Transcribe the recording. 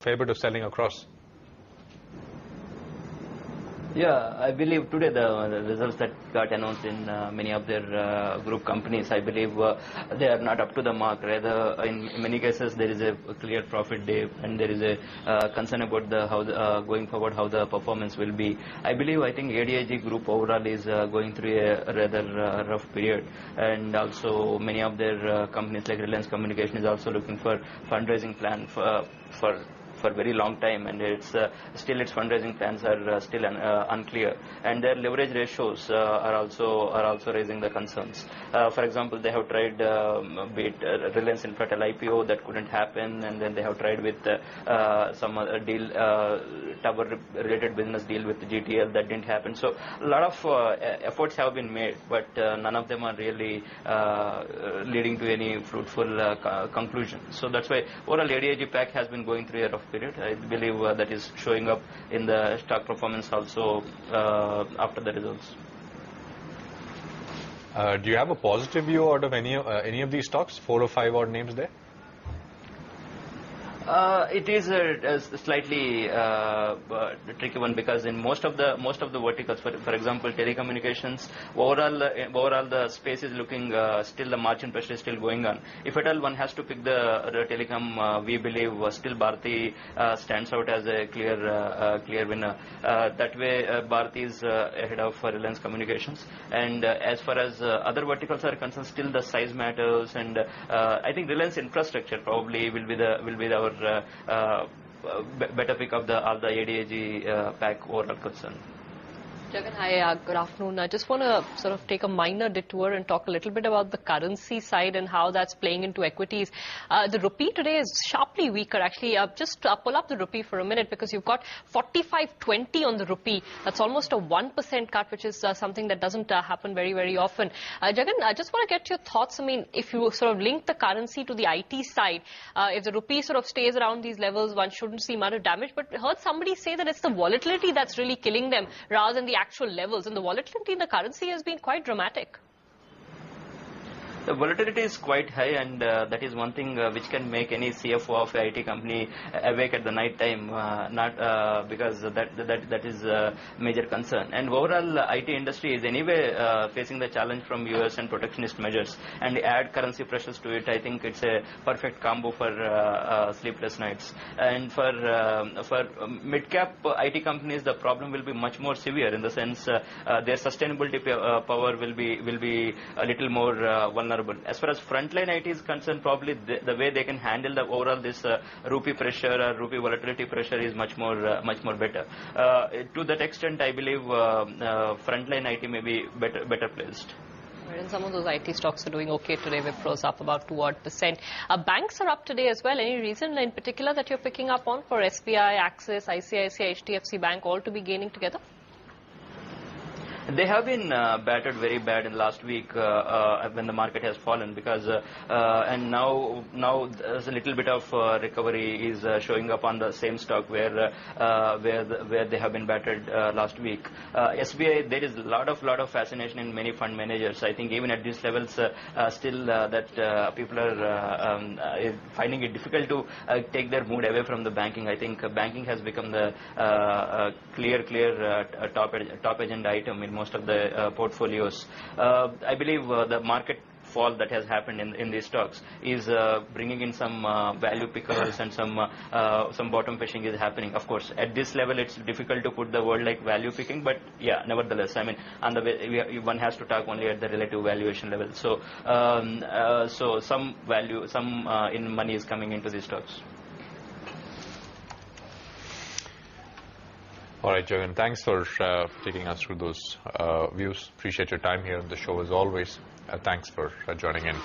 fair bit of selling across. Yeah, I believe today the results that got announced in many of their group companies, I believe they are not up to the mark. Rather, in many cases, there is a clear profit dip, and there is a concern about going forward how the performance will be. I think ADIG group overall is going through a rather rough period, and also many of their companies like Reliance Communication is also looking for fundraising plan for very long time, and it's still its fundraising plans are still unclear, and their leverage ratios are also raising the concerns. For example, they have tried Reliance Infratel IPO, that couldn't happen, and then they have tried with some other deal, tower related business deal with GTL, that didn't happen. So a lot of efforts have been made, but none of them are really leading to any fruitful conclusion. So that's why overall ADIG pack has been going through a rough period. I believe that is showing up in the stock performance also after the results. Do you have a positive view out of any of these stocks? 4 or 5 odd names there? It is a slightly tricky one, because in most of the verticals, for example, telecommunications, overall the space is looking still the margin pressure is still going on. If at all one has to pick the telecom, we believe still Bharti stands out as a clear winner. That way, Bharti is ahead of Reliance Communications. And as far as other verticals are concerned, still the size matters, and I think Reliance Infrastructure probably will be our better pick of all the ADIG pack overall concern. Jagan, hi, good afternoon. I just want to sort of take a minor detour and talk a little bit about the currency side and how that's playing into equities. The rupee today is sharply weaker, actually. Just pull up the rupee for a minute, because you've got 45.20 on the rupee. That's almost a 1% cut, which is something that doesn't happen very, very often. Jagan, I just want to get your thoughts. I mean, if you sort of link the currency to the IT side, if the rupee sort of stays around these levels, one shouldn't see much damage. But I heard somebody say that it's the volatility that's really killing them rather than the actual levels, and the volatility in the currency has been quite dramatic. The volatility is quite high, and that is one thing which can make any CFO of an IT company awake at the night time, because that is a major concern. And overall, IT industry is anyway facing the challenge from US and protectionist measures, and add currency pressures to it. I think it's a perfect combo for sleepless nights. And for mid-cap IT companies, the problem will be much more severe, in the sense their sustainability power will be a little more vulnerable. As far as frontline IT is concerned, probably the way they can handle the overall this rupee pressure or rupee volatility pressure is much more better. To that extent, I believe frontline IT may be better placed. And some of those IT stocks are doing okay today. Wipro's up about 2%. Banks are up today as well. Any reason in particular that you're picking up on for SBI, Axis, ICICI, HDFC Bank all to be gaining together? They have been battered very bad in last week when the market has fallen, because and now there's a little bit of recovery is showing up on the same stock where they have been battered last week. SBI, there is a lot of fascination in many fund managers. I think even at these levels, still that people are finding it difficult to take their mood away from the banking. I think banking has become the clear top agenda item in most of the portfolios. I believe the market fall that has happened in these stocks is bringing in some value pickers, and some bottom fishing is happening. Of course, at this level, it's difficult to put the word like value picking, but yeah, nevertheless, I mean, on the way, one has to talk only at the relative valuation level. So, so some value, some in money is coming into these stocks. All right, Jagan, thanks for taking us through those views. Appreciate your time here on the show as always. Thanks for joining in.